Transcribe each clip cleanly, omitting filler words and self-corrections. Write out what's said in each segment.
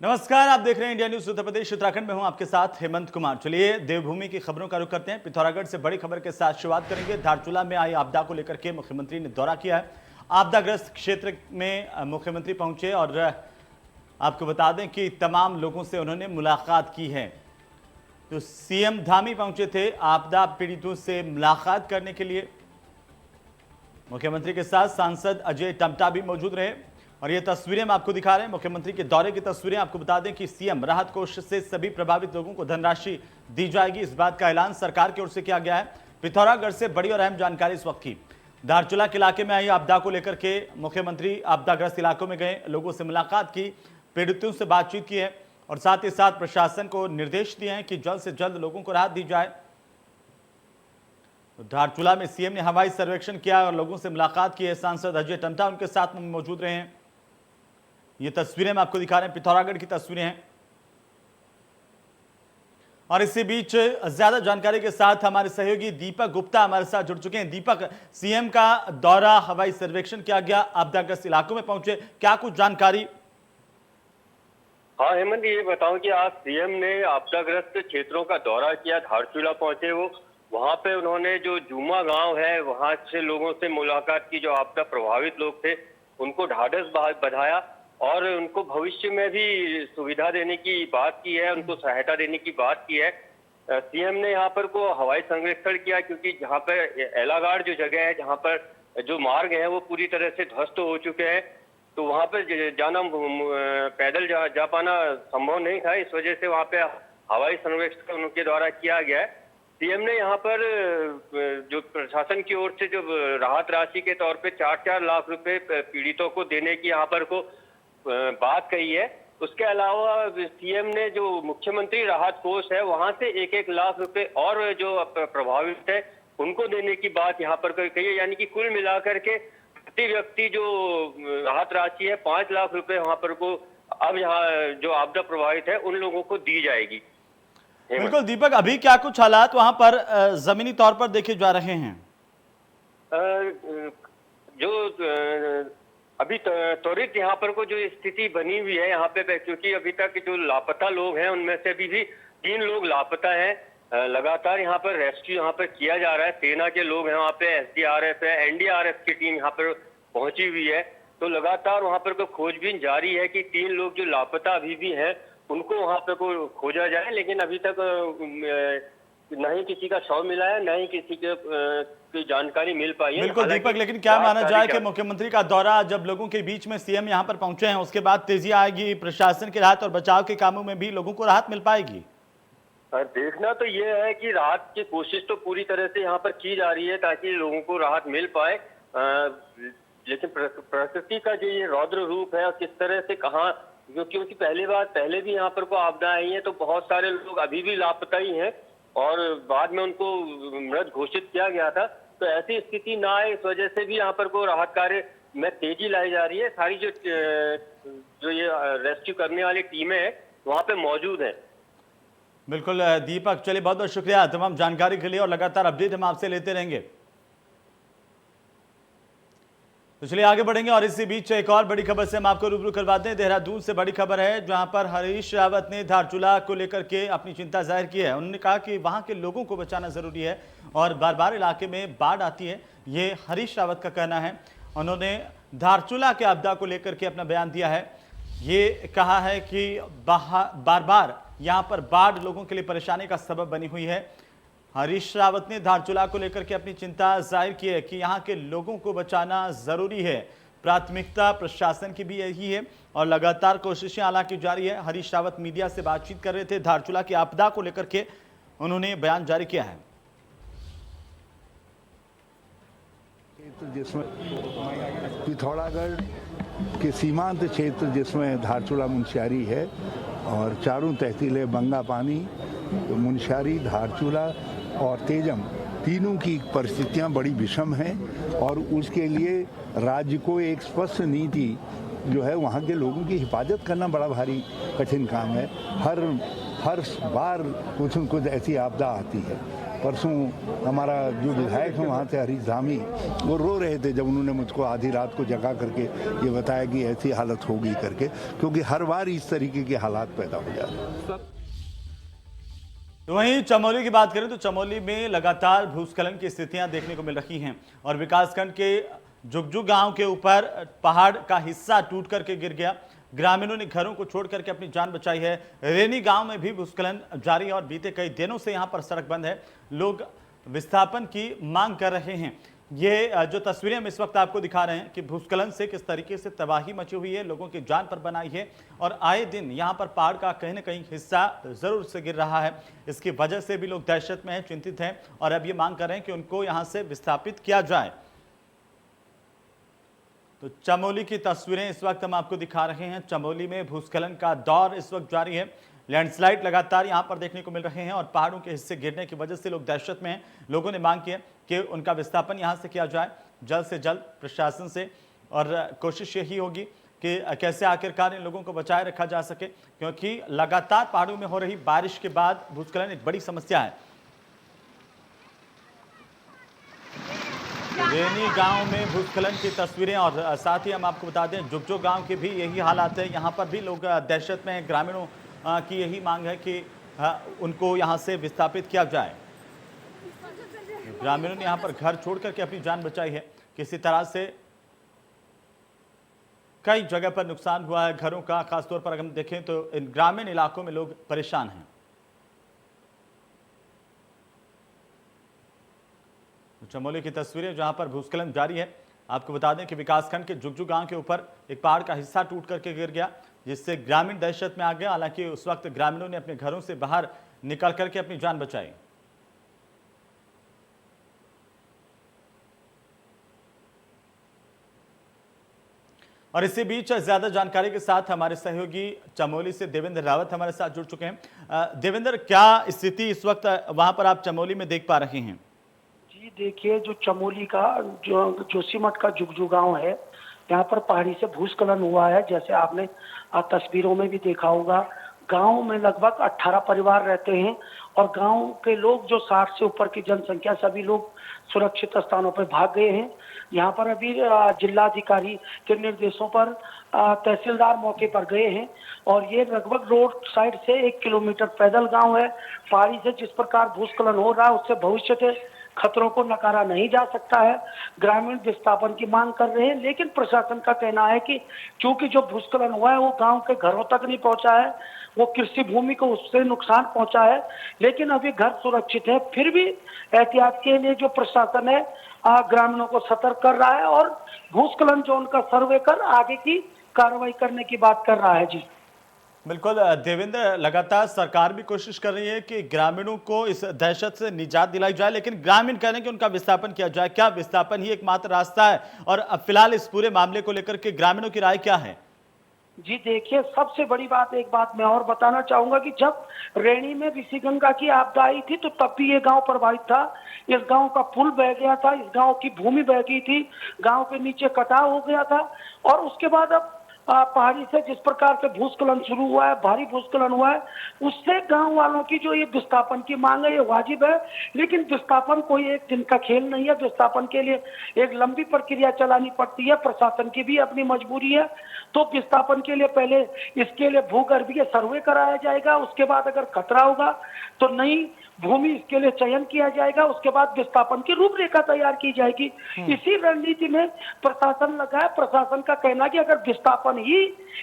नमस्कार, आप देख रहे हैं इंडिया न्यूज उत्तर प्रदेश उत्तराखंड में हूं आपके साथ हेमंत कुमार। चलिए देवभूमि की खबरों का रुख करते हैं। पिथौरागढ़ से बड़ी खबर के साथ शुरुआत करेंगे। धारचूला में आई आपदा को लेकर के मुख्यमंत्री ने दौरा किया है। आपदाग्रस्त क्षेत्र में मुख्यमंत्री पहुंचे और आपको बता दें कि तमाम लोगों से उन्होंने मुलाकात की है। तो सीएम धामी पहुंचे थे आपदा पीड़ितों से मुलाकात करने के लिए। मुख्यमंत्री के साथ सांसद अजय टम्टा भी मौजूद रहे और ये तस्वीरें हम आपको दिखा रहे हैं। मुख्यमंत्री के दौरे की तस्वीरें। आपको बता दें कि सीएम राहत कोष से सभी प्रभावित लोगों को धनराशि दी जाएगी, इस बात का ऐलान सरकार की ओर से किया गया है। पिथौरागढ़ से बड़ी और अहम जानकारी इस वक्त की। धारचूला के इलाके में आई आपदा को लेकर के मुख्यमंत्री आपदाग्रस्त इलाकों में गए, लोगों से मुलाकात की, पीड़ितों से बातचीत की है और साथ ही साथ प्रशासन को निर्देश दिए हैं कि जल्द से जल्द लोगों को राहत दी जाए। धारचूला में सीएम ने हवाई सर्वेक्षण किया और लोगों से मुलाकात की है। सांसद अजय टम्टा उनके साथ में मौजूद रहे हैं। ये तस्वीरें हम आपको दिखा रहे हैं, पिथौरागढ़ की तस्वीरें हैं। और इसी बीच ज्यादा जानकारी के साथ हमारे सहयोगी दीपक गुप्ता हमारे साथ जुड़ चुके हैं। दीपक, सीएम का दौरा, हवाई सर्वेक्षण किया गया, आपदाग्रस्त इलाकों में पहुंचे, क्या कुछ जानकारी? हाँ हेमंत, ये बताऊं कि आज सीएम ने आपदाग्रस्त क्षेत्रों का दौरा किया, धारचूला पहुंचे। वो वहां पे उन्होंने जो जूमा गांव है वहां से लोगों से मुलाकात की, जो आपदा प्रभावित लोग थे उनको ढाढ़स बंधाया और उनको भविष्य में भी सुविधा देने की बात की है, उनको सहायता देने की बात की है। सीएम ने यहाँ पर को हवाई सर्वेक्षण किया क्योंकि जहाँ पर एलागाड़ जो जगह है, जहाँ पर जो मार्ग है वो पूरी तरह से ध्वस्त हो चुके हैं, तो वहां पर जाना पैदल जा पाना संभव नहीं था। इस वजह से वहां पे हवाई सर्वेक्षण उनके द्वारा किया गया है। सीएम ने यहाँ पर जो प्रशासन की ओर से जो राहत राशि के तौर पे 4-4 लाख रुपए पीड़ितों को देने की यहाँ पर को बात कही है। उसके अलावा सीएम ने जो मुख्यमंत्री राहत कोष है वहां से 1-1 लाख रुपए और जो प्रभावित है उनको देने की बात यहाँ पर कही है। यानी कि कुल मिलाकर के प्रति व्यक्ति जो राहत राशि है 5 लाख रुपए वहां पर को अब यहाँ जो आपदा प्रभावित है उन लोगों को दी जाएगी। बिल्कुल दीपक, अभी क्या कुछ हालात वहां पर जमीनी तौर पर देखे जा रहे हैं? जो अभी त्वरित यहाँ पर को जो स्थिति बनी हुई है यहाँ पे, क्योंकि अभी तक जो लापता लोग हैं उनमें से भी 3 लोग लापता हैं। लगातार यहाँ पर रेस्क्यू यहाँ पर किया जा रहा है। सेना के लोग हैं वहाँ पे, एसडीआरएफ है, एनडीआरएफ की टीम यहाँ पर पहुंची हुई है। तो लगातार वहाँ पर को खोजबीन जारी है कि 3 लोग जो लापता अभी भी हैं उनको वहाँ पे को खोजा जाए, लेकिन अभी तक न ही किसी का शव मिला है, न ही किसी की जानकारी मिल पाई है। बिल्कुल दीपक, लेकिन क्या माना जाए कि मुख्यमंत्री का दौरा जब लोगों के बीच में सीएम यहाँ पर पहुंचे हैं उसके बाद तेजी आएगी, प्रशासन की राहत और बचाव के कामों में भी लोगों को राहत मिल पाएगी? देखना तो ये है कि राहत की कोशिश तो पूरी तरह से यहाँ पर की जा रही है ताकि लोगों को राहत मिल पाए, लेकिन प्रकृति का जो ये रौद्र रूप है और किस तरह से कहाँ, क्योंकि पहले भी यहाँ पर को आपदा आई है तो बहुत सारे लोग अभी भी लापता ही हैं और बाद में उनको मृत घोषित किया गया था। तो ऐसी स्थिति ना आए, इस वजह से भी यहाँ पर को राहत कार्य में तेजी लाई जा रही है। सारी जो ये रेस्क्यू करने वाली टीमें हैं वहाँ पे मौजूद हैं। बिल्कुल दीपक, चलिए बहुत बहुत शुक्रिया तमाम जानकारी के लिए और लगातार अपडेट हम आपसे लेते रहेंगे। तो चलिए आगे बढ़ेंगे और इसी बीच एक और बड़ी खबर से हम आपको रूबरू करवाते हैं। देहरादून से बड़ी खबर है जहां पर हरीश रावत ने धारचूला को लेकर के अपनी चिंता जाहिर की है। उन्होंने कहा कि वहां के लोगों को बचाना जरूरी है और बार बार इलाके में बाढ़ आती है, ये हरीश रावत का कहना है। उन्होंने धारचूला के आपदा को लेकर के अपना बयान दिया है। ये कहा है कि बार बार यहाँ पर बाढ़ लोगों के लिए परेशानी का सबब बनी हुई है। हरीश रावत ने धारचूला को लेकर के अपनी चिंता जाहिर की है कि यहाँ के लोगों को बचाना जरूरी है, प्राथमिकता प्रशासन की भी यही है और लगातार कोशिशें हालांकि जारी है। हरीश रावत मीडिया से बातचीत कर रहे थे। धारचूला की आपदा को लेकर के उन्होंने बयान जारी किया है। जिसमें पिथौरागढ़ के सीमांत क्षेत्र जिसमें धारचूला मुंशियारी है और चारों तहसीलें बंगा पानी, मुंशियारी, धारचूला और तेजम, तीनों की परिस्थितियां बड़ी विषम हैं और उसके लिए राज्य को एक स्पष्ट नीति जो है वहाँ के लोगों की हिफाजत करना बड़ा भारी कठिन काम है। हर बार कुछ न कुछ ऐसी आपदा आती है परसों हमारा जो विधायक है वहाँ से हरीश धामी, वो रो रहे थे जब उन्होंने मुझको आधी रात को जगा करके ये बताया कि ऐसी हालत होगी करके, क्योंकि हर बार इस तरीके के हालात पैदा हो जाते हैं। तो वहीं चमोली की बात करें तो चमोली में लगातार भूस्खलन की स्थितियां देखने को मिल रही हैं और विकासखंड के जुगजुग गांव के ऊपर पहाड़ का हिस्सा टूट करके गिर गया। ग्रामीणों ने घरों को छोड़ करके अपनी जान बचाई है। रेनी गांव में भी भूस्खलन जारी है और बीते कई दिनों से यहां पर सड़क बंद है। लोग विस्थापन की मांग कर रहे हैं। ये जो तस्वीरें हम इस वक्त आपको दिखा रहे हैं कि भूस्खलन से किस तरीके से तबाही मची हुई है, लोगों की जान पर बनाई है और आए दिन यहाँ पर पहाड़ का कहीं ना कहीं हिस्सा जरूर से गिर रहा है। इसकी वजह से भी लोग दहशत में हैं, चिंतित हैं और अब ये मांग कर रहे हैं कि उनको यहाँ से विस्थापित किया जाए। तो चमोली की तस्वीरें इस वक्त हम आपको दिखा रहे हैं। चमोली में भूस्खलन का दौर इस वक्त जारी है। लैंडस्लाइड लगातार यहां पर देखने को मिल रहे हैं और पहाड़ों के हिस्से गिरने की वजह से लोग दहशत में हैं। लोगों ने मांग की है कि उनका विस्थापन यहां से किया जाए जल्द से जल्द प्रशासन से और कोशिश यही होगी कि कैसे आखिरकार इन लोगों को बचाए रखा जा सके, क्योंकि लगातार पहाड़ों में हो रही बारिश के बाद भूस्खलन एक बड़ी समस्या है। रेनी गांव में भूस्खलन की तस्वीरें और साथ ही हम आपको बता दें जुगजो गांव के भी यही हालात है। यहां पर भी लोग दहशत में हैं। ग्रामीणों की यही मांग है कि उनको यहां से विस्थापित किया जाए। ग्रामीणों ने यहां पर घर छोड़ करके अपनी जान बचाई है। किसी तरह से कई जगह पर नुकसान हुआ है घरों का। खासतौर पर अगर हम देखें तो इन ग्रामीण इलाकों में लोग परेशान हैं। चमोली की तस्वीरें जहां पर भूस्खलन जारी है। आपको बता दें कि विकासखंड के जुगजू गांव के ऊपर एक पहाड़ का हिस्सा टूट करके गिर गया, जिससे ग्रामीण दहशत में आ गया। हालांकि उस वक्त ग्रामीणों ने अपने घरों से बाहर निकल करके अपनी जान बचाई। और इसी बीच ज्यादा जानकारी के साथ हमारे सहयोगी चमोली से देवेंद्र रावत हमारे साथ जुड़ चुके हैं। देवेंद्र, क्या स्थिति इस वक्त वहां पर आप चमोली में देख पा रहे हैं? जी देखिए, जो चमोली का जो जोशीमठ का जुगजू गांव है, यहाँ पर पहाड़ी से भूस्खलन हुआ है। जैसे आपने तस्वीरों में भी देखा होगा, गांव में लगभग 18 परिवार रहते हैं और गांव के लोग जो 60 से ऊपर की जनसंख्या, सभी लोग सुरक्षित स्थानों पर भाग गए हैं। यहाँ पर अभी जिलाधिकारी के निर्देशों पर तहसीलदार मौके पर गए हैं और ये लगभग रोड साइड से 1 किलोमीटर पैदल गांव है। पहाड़ी से जिस प्रकार भूस्खलन हो रहा है उससे भविष्य के खतरों को नकारा नहीं जा सकता है। ग्रामीण विस्थापन की मांग कर रहे हैं, लेकिन प्रशासन का कहना है कि क्योंकि जो भूस्खलन हुआ है वो गांव के घरों तक नहीं पहुंचा है, वो कृषि भूमि को उससे नुकसान पहुंचा है, लेकिन अभी घर सुरक्षित है। फिर भी एहतियात के लिए जो प्रशासन है ग्रामीणों को सतर्क कर रहा है और भूस्खलन जोन का सर्वे कर आगे की कार्रवाई करने की बात कर रहा है। जी बिल्कुल देवेंद्र, लगातार सरकार भी कोशिश कर रही है कि ग्रामीणों को इस दहशत से निजात दिलाई जाए, लेकिन ग्रामीण कह रहे हैं कि उनका विस्थापन किया जाए। क्या विस्थापन ही एकमात्र रास्ता है? और फिलहाल इस पूरे मामले को लेकर के ग्रामीणों की राय क्या है? जी देखिए, सबसे बड़ी बात, एक बात मैं और बताना चाहूंगा कि जब रेणी में ऋषिगंगा की आपदा आई थी तो तब भी ये गांव प्रभावित था। इस गांव का पुल बह गया था, इस गांव की भूमि बह गई थी, गांव के नीचे कटाव हो गया था और उसके बाद अब पहाड़ी से जिस प्रकार से भूस्खलन शुरू हुआ है, भारी भूस्खलन हुआ है, उससे गांव वालों की जो ये विस्थापन की मांग है ये वाजिब है। लेकिन विस्थापन कोई एक दिन का खेल नहीं है। विस्थापन के लिए एक लंबी प्रक्रिया चलानी पड़ती है। प्रशासन की भी अपनी मजबूरी है। तो विस्थापन के लिए पहले इसके लिए भूगर्भीय सर्वे कराया जाएगा, उसके बाद अगर खतरा होगा तो नई भूमि इसके लिए चयन किया जाएगा, उसके बाद विस्थापन की रूपरेखा तैयार की जाएगी। इसी रणनीति में प्रशासन लगा है। प्रशासन का कहना है कि अगर विस्थापन ही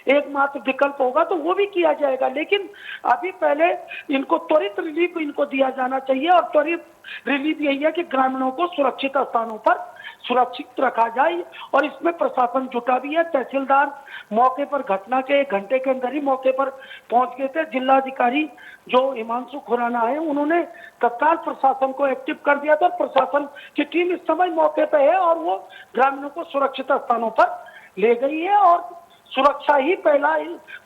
एकमात्र विकल्प होगा तो वो भी किया जाएगा, लेकिन अभी पहले इनको त्वरित रिलीफ इनको दिया जाना चाहिए और त्वरित रिलीफ यही है कि ग्रामीणों को सुरक्षित स्थानों पर सुरक्षित रखा जाए और इसमें प्रशासन जुटा भी है। तहसीलदार मौके पर घटना के 1 घंटे के अंदर ही मौके पर पहुंच गए थे। जिलाधिकारी जो हिमांशु खुराना है उन्होंने तत्काल प्रशासन को एक्टिव कर दिया था। प्रशासन की टीम इस समय मौके पर है और वो ग्रामीणों को सुरक्षित स्थानों पर ले गई है और सुरक्षा ही पहला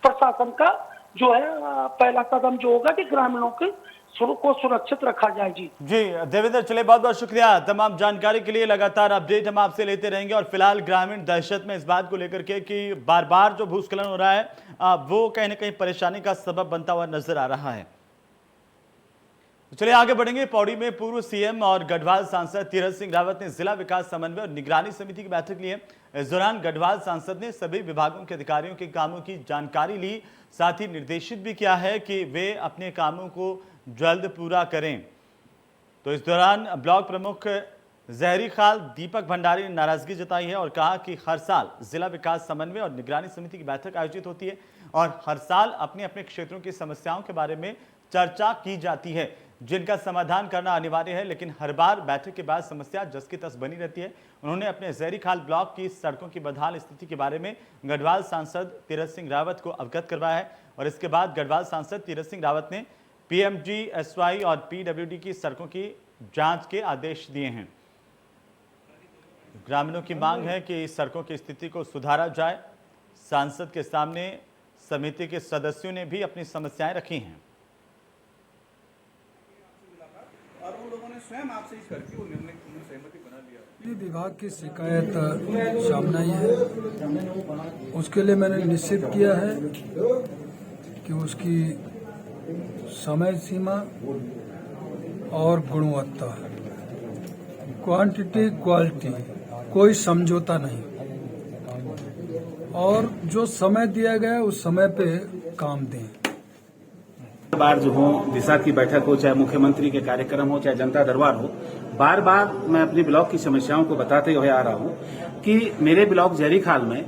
प्रशासन का जो है पहला कदम जो होगा कि ग्रामीणों के को सुरक्षित रखा जाए। जी देवेंद्र, चलिए बहुत बहुत शुक्रिया तमाम जानकारी के लिए। लगातार अपडेट हम आपसे लेते रहेंगे और फिलहाल ग्रामीण दहशत में इस बात को लेकर के कि बार बार जो भूस्खलन हो रहा है वो कहीं ना कहीं परेशानी का सबब बनता हुआ नजर आ रहा है। चलिए आगे बढ़ेंगे। पौड़ी में पूर्व सीएम और गढ़वाल सांसद तीरथ सिंह रावत ने जिला विकास समन्वय और निगरानी समिति की बैठक ली है। इस दौरान गढ़वाल सांसद ने सभी विभागों के अधिकारियों के कामों की जानकारी ली, साथ ही निर्देशित भी किया है कि वे अपने कामों को जल्द पूरा करें। तो इस दौरान ब्लॉक प्रमुख जहरी खाल दीपक भंडारी ने नाराजगी जताई है और कहा कि हर साल जिला विकास समन्वय और निगरानी समिति की बैठक आयोजित होती है और हर साल अपने अपने क्षेत्रों की समस्याओं के बारे में चर्चा की जाती है, जिनका समाधान करना अनिवार्य है, लेकिन हर बार बैठक के बाद समस्या जस की तस बनी रहती है। उन्होंने अपने जहरी खाल ब्लॉक की सड़कों की बदहाल स्थिति के बारे में गढ़वाल सांसद तीरथ सिंह रावत को अवगत करवाया है और इसके बाद गढ़वाल सांसद तीरथ सिंह रावत ने PMGSY और PWD की सड़कों की जांच के आदेश दिए हैं। ग्रामीणों की मांग है कि सड़कों की स्थिति को सुधारा जाए। सांसद के सामने समिति के सदस्यों ने भी अपनी समस्याएं रखी हैं और उन लोगों ने स्वयं आपसे इस करके वो निर्णय सहमति बना लिया। विभाग की शिकायत सामने आई है, उसके लिए मैंने निश्चित किया है कि उसकी समय सीमा और गुणवत्ता, क्वांटिटी क्वालिटी, कोई समझौता नहीं और जो समय दिया गया उस समय पे काम दें। बार जो हो दिशा की बैठक हो, चाहे मुख्यमंत्री के कार्यक्रम हो, चाहे जनता दरबार हो, बार बार मैं अपनी ब्लॉक की समस्याओं को बताते हुए आ रहा हूं कि मेरे ब्लॉक जहरी खाल में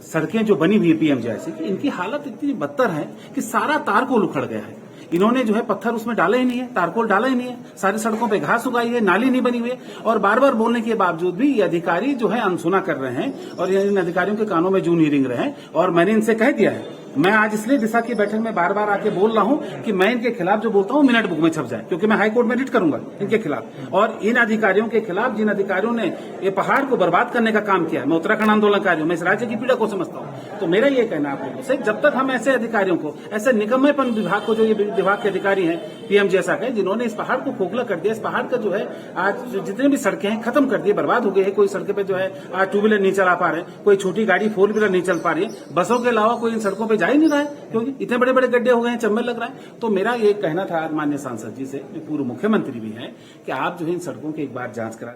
सड़कें जो बनी हुई है PMGSY की, इनकी हालत इतनी बदतर है कि सारा तारकोल उखड़ गया है। इन्होंने जो है पत्थर उसमें डाले ही नहीं है, तारकोल डाला ही नहीं है, सारी सड़कों पे घास उगाई है, नाली नहीं बनी हुई है और बार बार बोलने के बावजूद भी ये अधिकारी जो है अनसुना कर रहे हैं और इन अधिकारियों के कानों में जूं नहीं रिंग रहे हैं। और मैंने इनसे कह दिया है, मैं आज इसलिए दिशा की बैठक में बार बार आके बोल रहा हूं कि मैं इनके खिलाफ जो बोलता हूं मिनट बुक में छप जाए, क्योंकि मैं हाई कोर्ट में रिट करूंगा इनके खिलाफ। और इन अधिकारियों के खिलाफ, जिन अधिकारियों ने ये पहाड़ को बर्बाद करने का काम किया, मैं उत्तराखंड आंदोलनकारी हूं, मैं इस राज्य की पीड़ा को समझता हूं। तो मेरा ये कहना आप लोगों से, जब तक हम ऐसे अधिकारियों को, ऐसे निकम्मेपन विभाग को, जो ये विभाग के अधिकारी हैं PMGSY के, जिन्होंने इस पहाड़ को खोखला कर दिया, इस पहाड़ का जो है आज जितने भी सड़कें हैं खत्म कर दिए, बर्बाद हो गई है। कोई सड़कों पे जो है आज 2 व्हीलर नहीं चला पा रहे, कोई छोटी गाड़ी 4 व्हीलर नहीं चल पा रही है, बसों के अलावा कोई इन सड़कों पे जा ही नहीं रहा है क्योंकि इतने बड़े बड़े गड्ढे हो गए हैं, चंबल लग रहा है। तो मेरा ये कहना था माननीय सांसद जी से, जो पूर्व मुख्यमंत्री भी हैं, कि आप जो है इन सड़कों की एक बार जांच करा।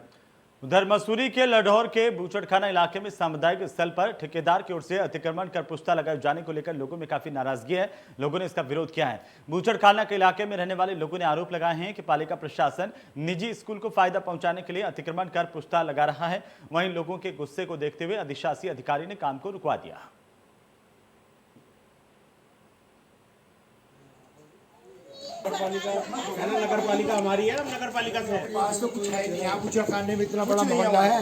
उधर मसूरी के लडौर के बूचड़खाना इलाके में सामुदायिक स्थल पर ठेकेदार की ओर से अतिक्रमण कर पुस्ता लगाए जाने को लेकर लोगों में काफी नाराजगी है। लोगों ने इसका विरोध किया है। बूचड़खाना के इलाके में रहने वाले लोगों ने आरोप लगाए हैं कि पालिका प्रशासन निजी स्कूल को फायदा पहुंचाने के लिए अतिक्रमण कर पुस्ता लगा रहा है। वहीं लोगों के गुस्से को देखते हुए अधिशासी अधिकारी ने काम को रुकवा दिया। नगर पालिका हमारी है, नगर पालिका से पास तो कुछ है नहीं। यहाँ बूचड़खाने में इतना बड़ा मोहल्ला है,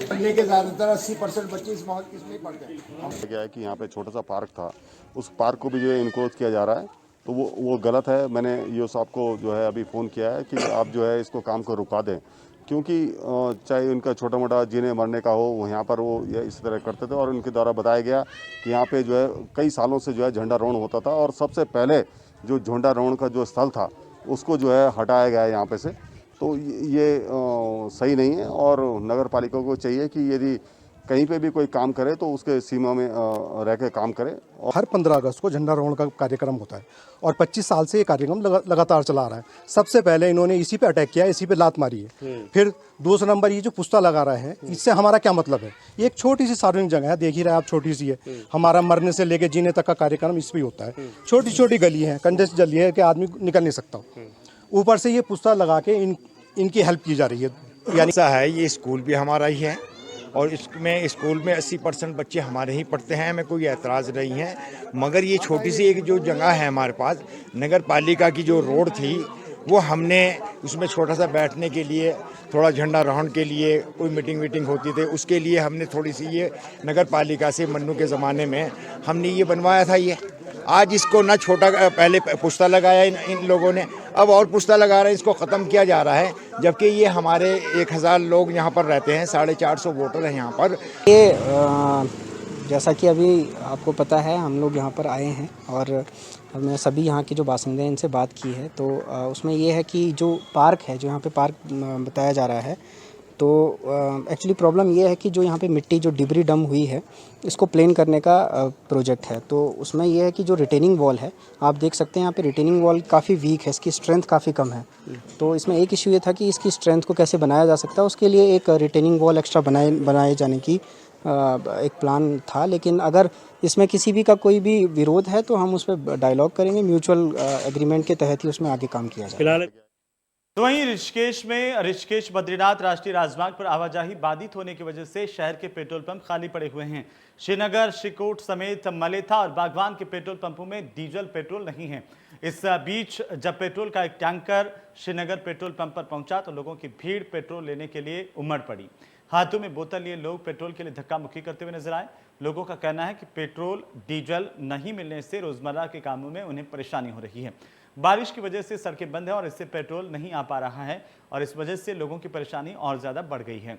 पढ़ने के ज्यादातर 80% बच्चे इस मोहल्ले इसमें पढ़ते हैं। क्या है कि यहाँ पे छोटा सा पार्क था, उस पार्क को भी जो है इनक्रोच किया जा रहा है, तो वो गलत है। मैंने ईओ साहब को जो है अभी फ़ोन किया है कि आप जो है इसको काम को रुका दें, क्योंकि चाहे उनका छोटा मोटा जीने मरने का हो, यहाँ पर वो इस तरह करते थे। और उनके द्वारा बताया गया कि यहाँ पे जो है कई सालों से जो है झंडारोहण होता था और सबसे पहले जो झंडारोहण का जो स्थल था उसको जो है हटाया गया है यहाँ पे से। तो ये सही नहीं है और नगर पालिका को चाहिए कि यदि कहीं पे भी कोई काम करे तो उसके सीमा में रह के काम करे। हर 15 अगस्त को झंडारोहण का कार्यक्रम होता है और 25 साल से ये कार्यक्रम लगातार चला रहा है। सबसे पहले इन्होंने इसी पे अटैक किया, इसी पे लात मारी है। फिर दूसरा नंबर ये जो पुस्ता लगा रहे हैं, इससे हमारा क्या मतलब है? ये एक छोटी सी सार्वजनिक जगह है, देख ही रहे आप, छोटी सी है। हमारा मरने से लेके जीने तक का कार्यक्रम इस पर होता है। छोटी छोटी गली है, कंजेस्ट गली है कि आदमी निकल नहीं सकता। ऊपर से ये पुस्ता लगा के इनकी हेल्प की जा रही है। यानी ऐसा है, ये स्कूल भी हमारा ही है और इसमें स्कूल में 80% बच्चे हमारे ही पढ़ते हैं, हमें कोई एतराज़ नहीं है। मगर ये छोटी सी एक जो जगह है हमारे पास, नगर पालिका की जो रोड थी, वो हमने उसमें छोटा सा बैठने के लिए, थोड़ा झंडारोहण के लिए कोई मीटिंग होती थी, उसके लिए हमने थोड़ी सी ये नगर पालिका से मन्नू के ज़माने में हमने ये बनवाया था। ये आज इसको ना छोटा, पहले पुस्ता लगाया इन लोगों ने, अब और पुस्ता लगा रहे हैं, इसको ख़त्म किया जा रहा है। जबकि ये हमारे 1000 लोग यहाँ पर रहते हैं, 450 वोटर हैं यहाँ पर। ये जैसा कि अभी आपको पता है, हम लोग यहाँ पर आए हैं और हमने सभी यहाँ के जो बासिंदे हैं इनसे बात की है। तो उसमें ये है कि जो पार्क है, जो यहाँ पे पार्क बताया जा रहा है, तो एक्चुअली प्रॉब्लम ये है कि जो यहाँ पे मिट्टी जो डिबरी डम हुई है इसको प्लेन करने का प्रोजेक्ट है। तो उसमें ये है कि जो रिटेनिंग वॉल है, आप देख सकते हैं यहाँ पे रिटेनिंग वॉल काफ़ी वीक है, इसकी स्ट्रेंथ काफ़ी कम है। तो इसमें एक इशू ये था कि इसकी स्ट्रेंथ को कैसे बनाया जा सकता है, उसके लिए एक रिटेनिंग वॉल एक्स्ट्रा बनाए जाने की एक प्लान था। लेकिन अगर इसमें किसी भी का कोई भी विरोध है तो हम उस पर डायलॉग करेंगे, म्यूचुअल एग्रीमेंट के तहत ही उसमें आगे काम किया जाएगा। तो वहीं ऋषिकेश बद्रीनाथ राष्ट्रीय राजमार्ग पर आवाजाही बाधित होने की वजह से शहर के पेट्रोल पंप खाली पड़े हुए हैं। श्रीनगर, शिकोट समेत मलेथा और बागवान के पेट्रोल पंपों में डीजल पेट्रोल नहीं है। इस बीच जब पेट्रोल का एक टैंकर श्रीनगर पेट्रोल पंप पर पहुंचा तो लोगों की भीड़ पेट्रोल लेने के लिए उमड़ पड़ी। हाथों में बोतल लिए लोग पेट्रोल के लिए धक्का मुक्की करते हुए नजर आए। लोगों का कहना है कि पेट्रोल डीजल नहीं मिलने से रोजमर्रा के कामों में उन्हें परेशानी हो रही है। बारिश की वजह से सड़कें बंद है और इससे पेट्रोल नहीं आ पा रहा है और इस वजह से लोगों की परेशानी और ज़्यादा बढ़ गई है।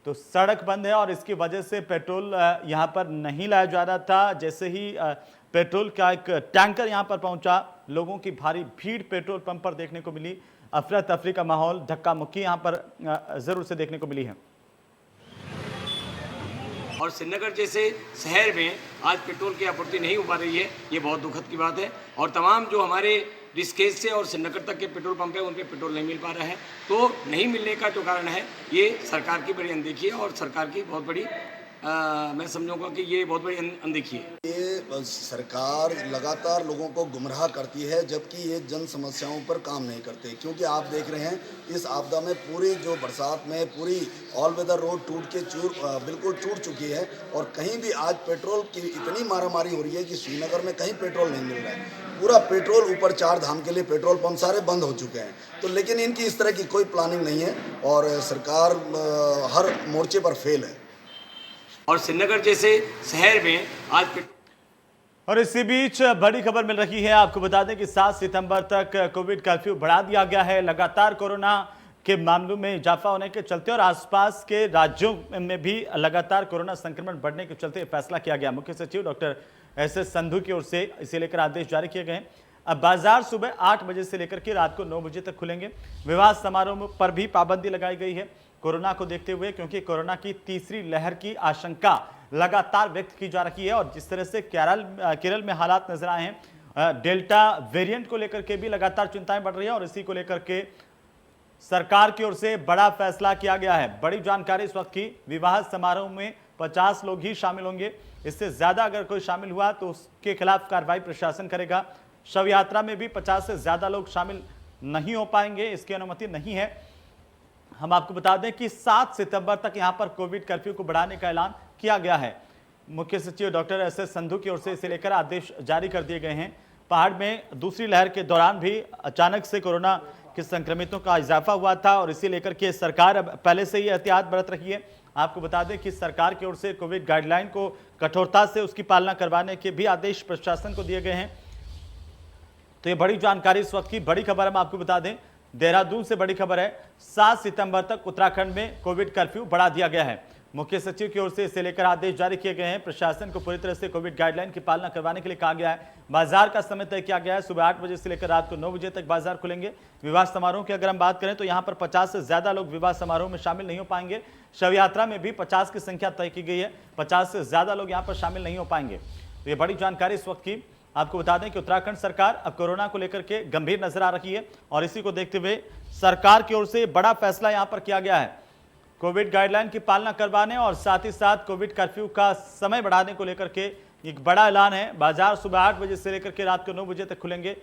तो सड़क बंद है और इसकी वजह से पेट्रोल यहाँ पर नहीं लाया जा रहा था। जैसे ही पेट्रोल का एक टैंकर यहाँ पर पहुँचा, लोगों की भारी भीड़ पेट्रोल पंप पर देखने को मिली। अफरा तफरी का माहौल, धक्का मुक्की यहाँ पर ज़रूर से देखने को मिली है। और श्रीनगर जैसे शहर में आज पेट्रोल की आपूर्ति नहीं हो पा रही है, ये बहुत दुखद की बात है। और तमाम जो हमारे ऋषिकेश से और श्रीनगर तक के पेट्रोल पंप है उन पे पेट्रोल नहीं मिल पा रहा है। तो नहीं मिलने का जो कारण है ये सरकार की बड़ी अनदेखी है और सरकार की बहुत बड़ी मैं समझूंगा कि ये बहुत बड़ी अनदेखी है। ये सरकार लगातार लोगों को गुमराह करती है जबकि ये जन समस्याओं पर काम नहीं करते। क्योंकि आप देख रहे हैं इस आपदा में पूरी जो बरसात में पूरी ऑल वेदर रोड टूट के बिल्कुल टूट चुकी है और कहीं भी आज पेट्रोल की इतनी मारामारी हो रही है कि श्रीनगर में कहीं पेट्रोल नहीं मिल रहा है। पूरा पेट्रोल ऊपर 4 धाम के लिए पेट्रोल पंप सारे बंद हो चुके हैं। तो लेकिन इनकी इस तरह की कोई प्लानिंग नहीं है और सरकार हर मोर्चे पर फेल है। और श्रीनगर जैसे शहर में आज और इसी बीच बड़ी खबर मिल रही है। आपको बता दें कि 7 सितंबर तक कोविड कर्फ्यू बढ़ा दिया गया है। लगातार कोरोना के मामलों में इजाफा होने के चलते और आसपास के राज्यों में भी लगातार कोरोना संक्रमण बढ़ने के चलते फैसला किया गया। मुख्य सचिव डॉक्टर एस.एस. संधू की ओर से इसे लेकर आदेश जारी किए गए हैं। अब बाजार सुबह 8 बजे से लेकर के रात को 9 बजे तक खुलेंगे। विवाह समारोह पर भी पाबंदी लगाई गई है कोरोना को देखते हुए, क्योंकि कोरोना की तीसरी लहर की आशंका लगातार व्यक्त की जा रही है। और जिस तरह से केरल में हालात नजर आए हैं, डेल्टा वेरिएंट को लेकर के भी लगातार चिंताएं बढ़ रही है और इसी को लेकर के सरकार की ओर से बड़ा फैसला किया गया है। बड़ी जानकारी इस वक्त की, विवाह समारोह में 50 लोग ही शामिल होंगे। इससे ज्यादा अगर कोई शामिल हुआ तो उसके खिलाफ कार्रवाई प्रशासन करेगा। शव यात्रा में भी 50 से ज्यादा लोग शामिल नहीं हो पाएंगे, इसकी अनुमति नहीं है। हम आपको बता दें कि 7 सितंबर तक यहां पर कोविड कर्फ्यू को बढ़ाने का ऐलान किया गया है। मुख्य सचिव डॉक्टर एस.एस. संधू की ओर से इसे लेकर आदेश जारी कर दिए गए हैं। पहाड़ में दूसरी लहर के दौरान भी अचानक से कोरोना के संक्रमितों का इजाफा हुआ था और इसे लेकर के सरकार अब पहले से ही एहतियात बरत रही है। आपको बता दें कि सरकार की ओर से कोविड गाइडलाइन को कठोरता से उसकी पालना करवाने के भी आदेश प्रशासन को दिए गए हैं। तो ये बड़ी जानकारी इस वक्त की बड़ी खबर हम आपको बता दें। देहरादून से बड़ी खबर है, 7 सितंबर तक उत्तराखंड में कोविड कर्फ्यू बढ़ा दिया गया है। मुख्य सचिव की ओर से इसे लेकर आदेश जारी किए गए हैं। प्रशासन को पूरी तरह से कोविड गाइडलाइन की पालना करवाने के लिए कहा गया है। बाजार का समय तय किया गया है, सुबह 8 बजे से लेकर रात को 9 बजे तक बाजार खुलेंगे। विवाह समारोह की अगर हम बात करें तो यहाँ पर 50 से ज्यादा लोग विवाह समारोह में शामिल नहीं हो पाएंगे। शव यात्रा में भी 50 की संख्या तय की गई है, 50 से ज्यादा लोग यहाँ पर शामिल नहीं हो पाएंगे। तो ये बड़ी जानकारी इस वक्त की। आपको बता दें कि उत्तराखंड सरकार अब कोरोना को लेकर के गंभीर नजर आ रही है और इसी को देखते हुए सरकार की ओर से बड़ा फैसला यहां पर किया गया है। कोविड गाइडलाइन की पालना करवाने और साथ ही साथ कोविड कर्फ्यू का समय बढ़ाने को लेकर के एक बड़ा ऐलान है। बाजार सुबह 8 बजे से लेकर के रात को 9 बजे तक खुलेंगे।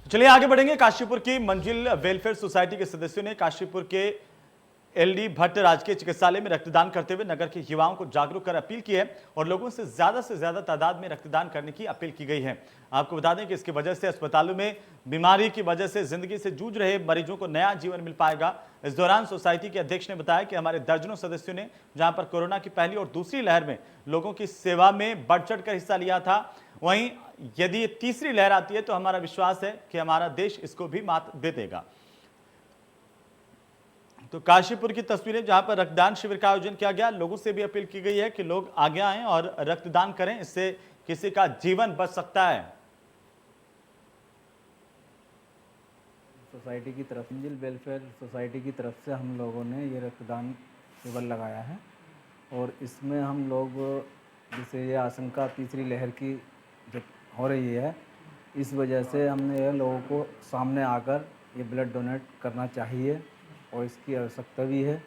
चलिए आगे बढ़ेंगे। काशीपुर की मंजिल वेलफेयर सोसाइटी के सदस्यों ने काशीपुर के एल.डी. भट्ट राजकीय चिकित्सालय में रक्तदान करते हुए नगर के युवाओं को जागरूक कर अपील की है और लोगों से ज्यादा तादाद में रक्तदान करने की अपील की गई है। आपको बता दें कि इसकी वजह से अस्पतालों में बीमारी की वजह से जिंदगी से जूझ रहे मरीजों को नया जीवन मिल पाएगा। इस दौरान सोसाइटी के अध्यक्ष ने बताया कि हमारे दर्जनों सदस्यों ने जहां पर कोरोना की पहली और दूसरी लहर में लोगों की सेवा में बढ़ चढ़ कर हिस्सा लिया था, वहीं यदि ये तीसरी लहर आती है तो हमारा विश्वास है कि हमारा देश इसको भी मात दे देगा। तो काशीपुर की तस्वीरें जहां पर रक्तदान शिविर का आयोजन किया गया। लोगों से भी अपील की गई है कि लोग आगे आएं और रक्तदान करें। इससे किसी का जीवन बच सकता है। सोसाइटी की तरफ एंजल वेलफेयर सोसाइटी की तरफ से हम लोगों ने ये रक्तदान शिविर लगाया है और इसमें हम लोग जैसे ये आशंका तीसरी लहर की जब हो रही है, इस वजह से हमने ये लोगों को सामने आकर ये ब्लड डोनेट करना चाहिए और इसकी आवश्यकता भी है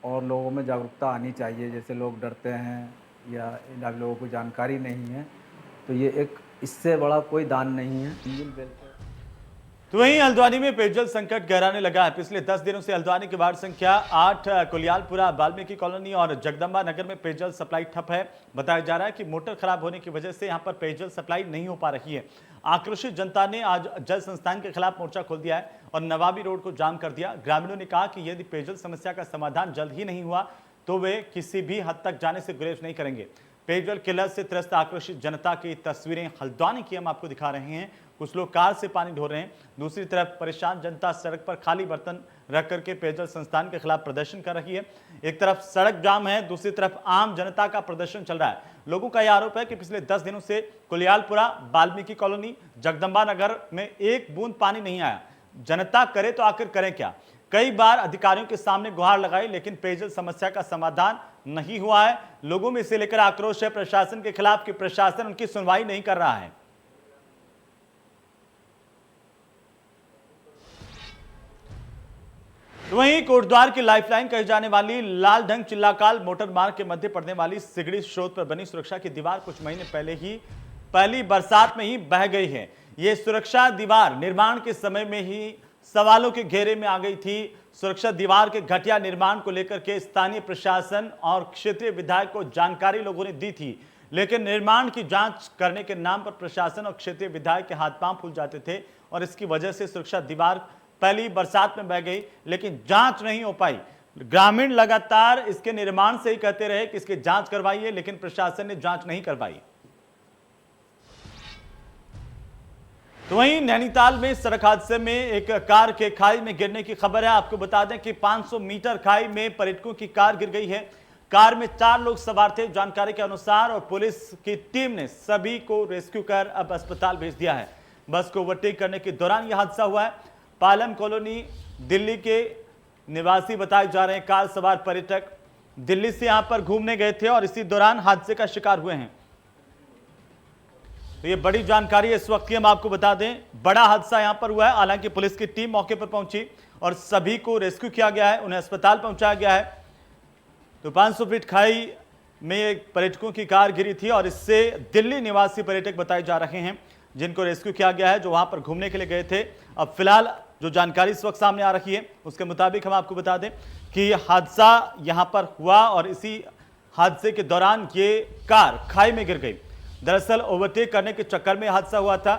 और लोगों में जागरूकता आनी चाहिए। जैसे लोग डरते हैं या इन लोगों को जानकारी नहीं है, तो ये एक इससे बड़ा कोई दान नहीं है। Angel welfare. तो वहीं हल्द्वानी में पेयजल संकट गहराने लगा है। पिछले 10 दिनों से हल्द्वानी की वार्ड संख्या 8, कुलियालपुरा, वाल्मीकि कॉलोनी और जगदम्बा नगर में पेयजल सप्लाई ठप है। बताया जा रहा है कि मोटर खराब होने की वजह से यहां पर पेयजल सप्लाई नहीं हो पा रही है। आक्रोशित जनता ने आज जल संस्थान के खिलाफ मोर्चा खोल दिया है और नवाबी रोड को जाम कर दिया। ग्रामीणों ने कहा कि यदि पेयजल समस्या का समाधान जल्द ही नहीं हुआ तो वे किसी भी हद तक जाने से गुरेज नहीं करेंगे। पेयजल किल्लत से त्रस्त आक्रोशित जनता की तस्वीरें हल्द्वानी की हम आपको दिखा रहे हैं। कुछ लोग कार से पानी ढो रहे हैं, दूसरी तरफ परेशान जनता सड़क पर खाली बर्तन रख करके पेयजल संस्थान के खिलाफ प्रदर्शन कर रही है। एक तरफ सड़क जाम है, दूसरी तरफ आम जनता का प्रदर्शन चल रहा है। लोगों का यह आरोप है कि पिछले 10 दिनों से कुलियालपुरा, वाल्मीकि कॉलोनी, जगदम्बा नगर में एक बूंद पानी नहीं आया। जनता करे तो आखिर करें क्या? कई बार अधिकारियों के सामने गुहार लगाई, लेकिन पेयजल समस्या का समाधान नहीं हुआ है। लोगों में इसे लेकर आक्रोश है प्रशासन के खिलाफ कि प्रशासन उनकी सुनवाई नहीं कर रहा है। तो वहीं कोटद्वार की लाइफलाइन कही जाने वाली लालढंग चिल्लाकाल मोटर मार्ग के मध्य पड़ने वाली सिगड़ी स्रोत पर बनी सुरक्षा की दीवार कुछ महीने पहले ही पहली बरसात में ही बह गई है। यह सुरक्षा दीवार निर्माण के समय में ही सवालों के घेरे में आ गई थी। सुरक्षा दीवार के घटिया निर्माण को लेकर के स्थानीय प्रशासन और क्षेत्रीय विधायक को जानकारी लोगों ने दी थी, लेकिन निर्माण की जांच करने के नाम पर प्रशासन और क्षेत्रीय विधायक के हाथ पांव फूल जाते थे और इसकी वजह से सुरक्षा दीवार पहली बरसात में बह गई, लेकिन जांच नहीं हो पाई। ग्रामीण लगातार इसके निर्माण से ही कहते रहे कि इसकी जांच करवाइए, लेकिन प्रशासन ने जांच नहीं करवाई। तो वहीं नैनीताल में सड़क हादसे में एक कार के खाई में गिरने की खबर है। आपको बता दें कि 500 मीटर खाई में पर्यटकों की कार गिर गई है। कार में 4 लोग सवार थे जानकारी के अनुसार और पुलिस की टीम ने सभी को रेस्क्यू कर अब अस्पताल भेज दिया है। बस को ओवरटेक करने के दौरान यह हादसा हुआ है। पालम कॉलोनी दिल्ली के निवासी बताए जा रहे हैं। कार सवार पर्यटक दिल्ली से यहां पर घूमने गए थे और इसी दौरान हादसे का शिकार हुए हैं। तो ये बड़ी जानकारी इस वक्त की हम आपको बता दें। बड़ा हादसा यहां पर हुआ है। हालांकि पुलिस की टीम मौके पर पहुंची और सभी को रेस्क्यू किया गया है, उन्हें अस्पताल पहुंचाया गया है। तो 500 फीट खाई में एक पर्यटकों की कार गिरी थी और इससे दिल्ली निवासी पर्यटक बताए जा रहे हैं जिनको रेस्क्यू किया गया है, जो वहां पर घूमने के लिए गए थे। अब फिलहाल जो जानकारी इस वक्त सामने आ रही है उसके मुताबिक हम आपको बता दें कि हादसा यहां पर हुआ और इसी हादसे के दौरान ये कार खाई में गिर गई। दरअसल ओवरटेक करने के चक्कर में हादसा हुआ था।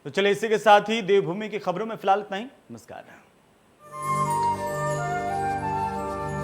तो चलिए इसी के साथ ही देवभूमि की खबरों में फिलहाल इतना ही। नमस्कार।